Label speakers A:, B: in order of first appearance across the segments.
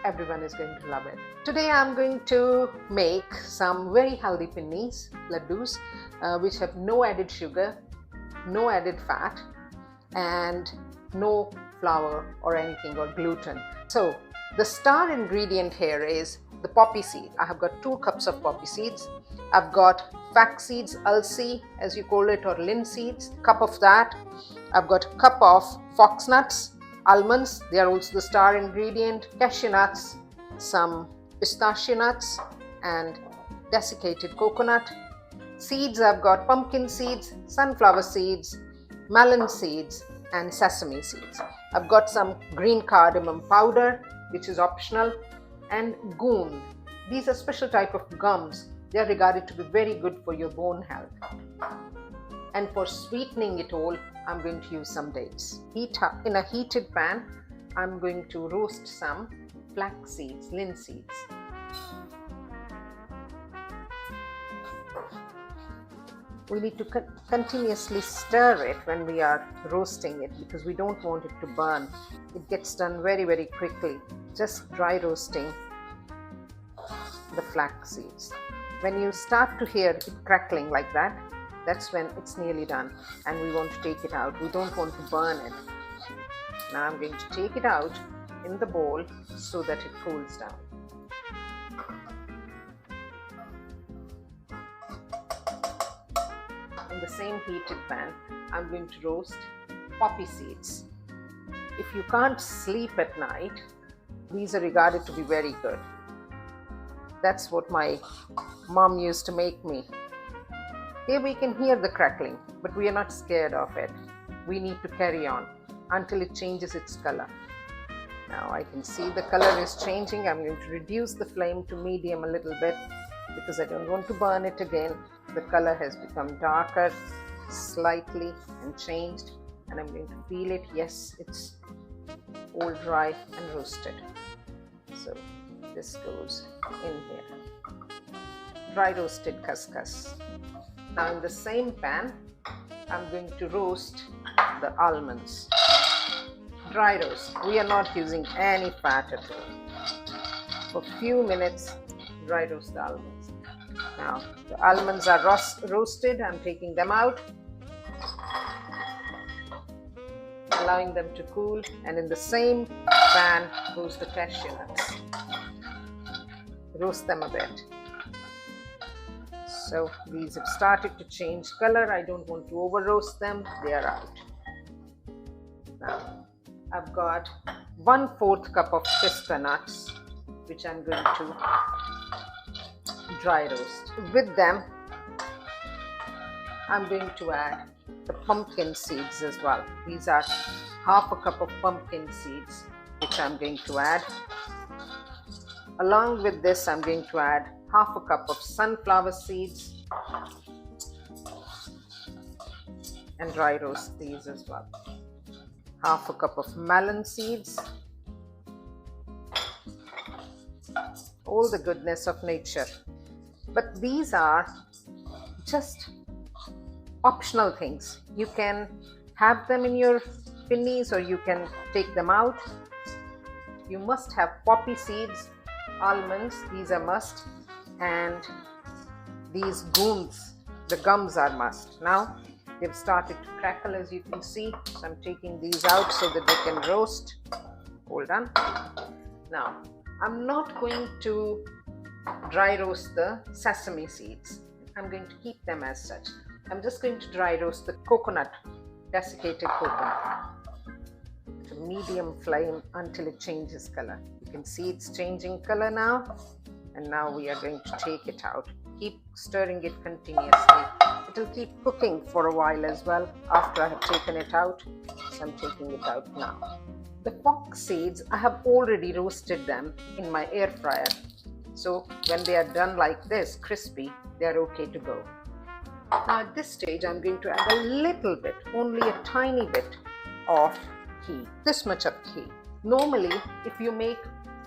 A: everyone is going to love it. Today I'm going to make some very healthy pinnies, Ladoos, which have no added sugar, no added fat, and no flour or anything or gluten. So the star ingredient here is the poppy seed. I have got 2 cups of poppy seeds. I've got flax seeds, alsi as you call it, or linseeds, cup of that. I've got a cup of fox nuts, almonds, they are also the star ingredient, cashew nuts, some pistachio nuts, and desiccated coconut. Seeds, I've got pumpkin seeds, sunflower seeds, melon seeds, and sesame seeds. I've got some green cardamom powder, which is optional, and Goond. These are special type of gums. They are regarded to be very good for your bone health. And for sweetening it all, I'm going to use some dates. In a heated pan, I'm going to roast some flax seeds, linseeds. We need to continuously stir it when we are roasting it because we don't want it to burn. It gets done very, very quickly. Just dry roasting the flax seeds. When you start to hear it crackling like that, that's when it's nearly done and we want to take it out. We don't want to burn it. Now I'm going to take it out in the bowl so that it cools down. In the same heated pan, I'm going to roast poppy seeds. If you can't sleep at night, these are regarded to be very good. That's what my mom used to make me. Here we can hear the crackling, but we are not scared of it. We need to carry on until it changes its color. Now I can see the color is changing. I'm going to reduce the flame to medium a little bit because I don't want to burn it again. The color has become darker slightly and changed, and I'm going to feel it. Yes, it's all dry and roasted. So this goes in here. Dry roasted khaskhas. Now in the same pan, I'm going to roast the almonds. Dry roast. We are not using any fat at all. For a few minutes, dry roast the almonds. Now the almonds are roasted. I'm taking them out, allowing them to cool, and in the same pan goes the cashew nuts. Roast them a bit. So these have started to change color. I don't want to over roast them. They are out. Now I've got 1/4 cup of pista nuts, which I'm going to dry roast. With them, I'm going to add the pumpkin seeds as well. These are 1/2 cup of pumpkin seeds, which I'm going to add. Along with this, I'm going to add 1/2 cup of sunflower seeds and dry roast these as well. 1/2 cup of melon seeds. All the goodness of nature. But these are just optional things. You can have them in your pinnies or you can take them out. You must have poppy seeds, almonds, these are must, and these goonds, the gums are must. Now they've started to crackle, as you can see, so I'm taking these out so that they can roast. Hold on. Now I'm not going to dry roast the sesame seeds. I'm going to keep them as such. I'm just going to dry roast the coconut, desiccated coconut, at a medium flame until it changes color. You can see it's changing color now, and now we are going to take it out. Keep stirring it continuously. It will keep cooking for a while as well after I have taken it out. So I'm taking it out now. The fox seeds, I have already roasted them in my air fryer. So when they are done like this, crispy, they are okay to go. Now at this stage, I'm going to add a little bit, only a tiny bit of ghee. This much of ghee. Normally, if you make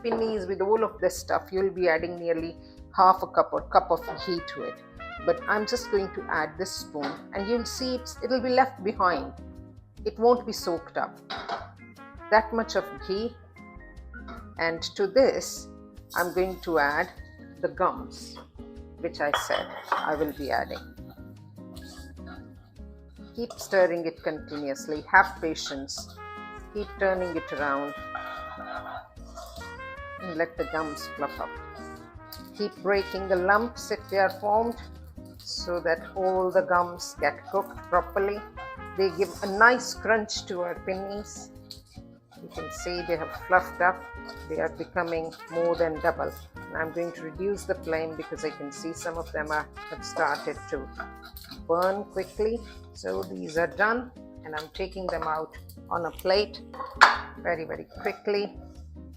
A: pinnies with all of this stuff, you'll be adding nearly 1/2 cup or cup of ghee to it. But I'm just going to add this spoon, and you'll see it'll be left behind. It won't be soaked up. That much of ghee And to this, I'm going to add the gums, which I said I will be adding. Keep stirring it continuously. Have patience. Keep turning it around. And let the gums fluff up. Keep breaking the lumps if they are formed so that all the gums get cooked properly. They give a nice crunch to our pinnies. You can see they have fluffed up. They are becoming more than double. And I'm going to reduce the flame because I can see some of them have started to burn quickly. So these are done and I'm taking them out on a plate very, very quickly.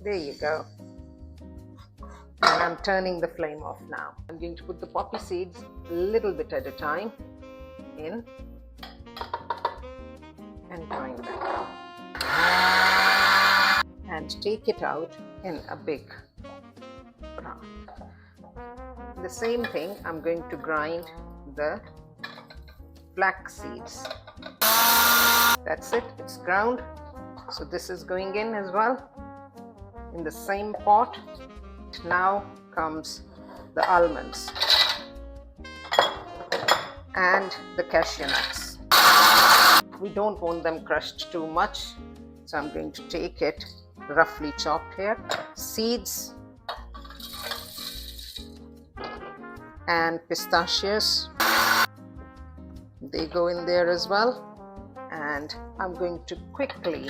A: There you go. And I'm turning the flame off now. I'm going to put the poppy seeds a little bit at a time in and grind them. And take it out in a big brown. The same thing, I'm going to grind the flax seeds. That's it, it's ground. So this is going in as well in the same pot. Now comes the almonds and the cashew nuts. We don't want them crushed too much, so I'm going to take it roughly chopped here. Seeds and pistachios, they go in there as well. And I'm going to quickly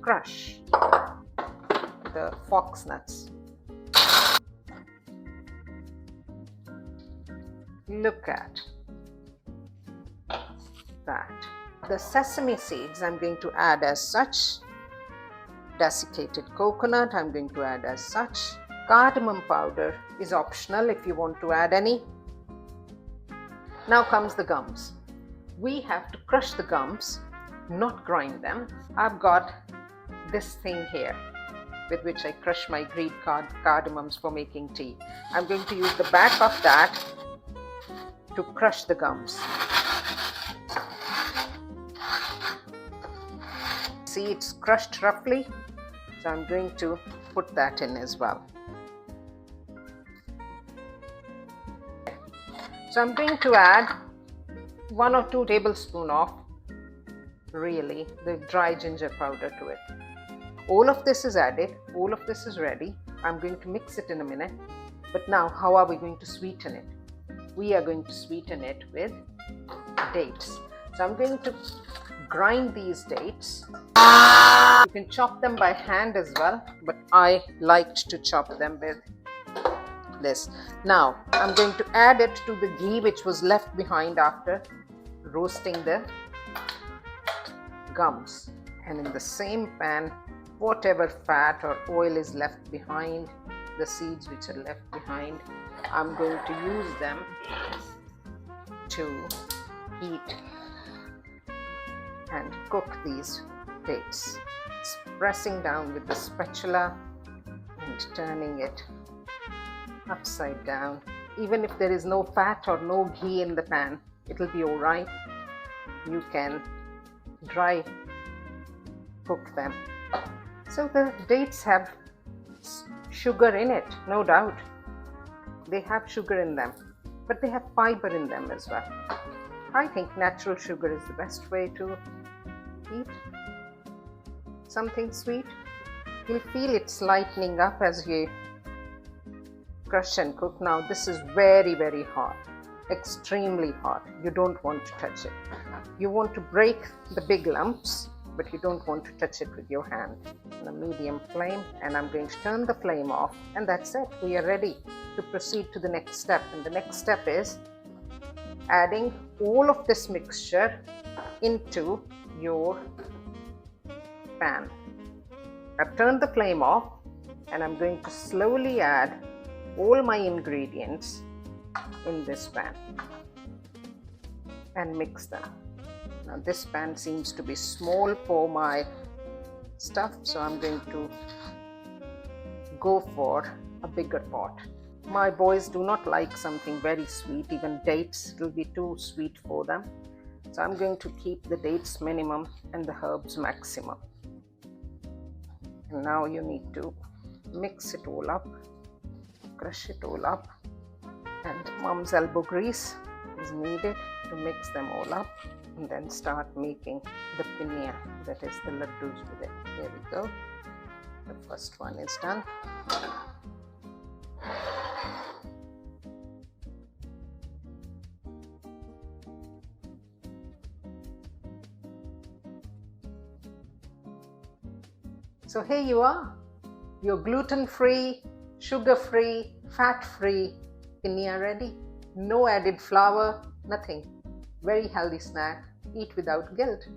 A: crush the fox nuts. Look at that. The sesame seeds I'm going to add as such. Desiccated coconut I'm going to add as such. Cardamom powder is optional if you want to add any. Now comes the gums. We have to crush the gums, not grind them. I've got this thing here with which I crush my green cardamoms for making tea. I'm going to use the back of that to crush the gums. See, it's crushed roughly, so I'm going to put that in as well. So I'm going to add 1 or 2 tablespoons of really the dry ginger powder to it. All of this is added, all of this is ready. I'm going to mix it in a minute. But now, how are we going to sweeten it? We are going to sweeten it with dates. So I'm going to grind these dates. You can chop them by hand as well, but I liked to chop them with this. Now I'm going to add it to the ghee which was left behind after roasting the gums, and in the same pan, whatever fat or oil is left behind, the seeds which are left behind, I'm going to use them to heat and cook these dates. It's pressing down with the spatula and turning it upside down. Even if there is no fat or no ghee in the pan, it'll be all right. You can dry cook them. So the dates have sugar in it, no doubt. They have sugar in them, but they have fiber in them as well. I think natural sugar is the best way to eat something sweet. You'll feel it's lightening up as you crush and cook. Now this is very, very hot, extremely hot. You don't want to touch it. You want to break the big lumps, but you don't want to touch it with your hand. On a medium flame, and I'm going to turn the flame off, and that's it. We are ready to proceed to the next step, and the next step is adding all of this mixture into your pan. I've turned the flame off, and I'm going to slowly add all my ingredients in this pan and mix them. Now this pan seems to be small for my stuff, so I'm going to go for a bigger pot. My boys do not like something very sweet, even dates will be too sweet for them. So I'm going to keep the dates minimum and the herbs maximum. And now you need to mix it all up, crush it all up, and mom's elbow grease is needed to mix them all up, and then start making the pinni, that is the ladoos with it. There we go. The first one is done. So here you are, your gluten-free, sugar-free, fat-free pinni ready. No added flour, nothing. Very healthy snack. Eat without guilt.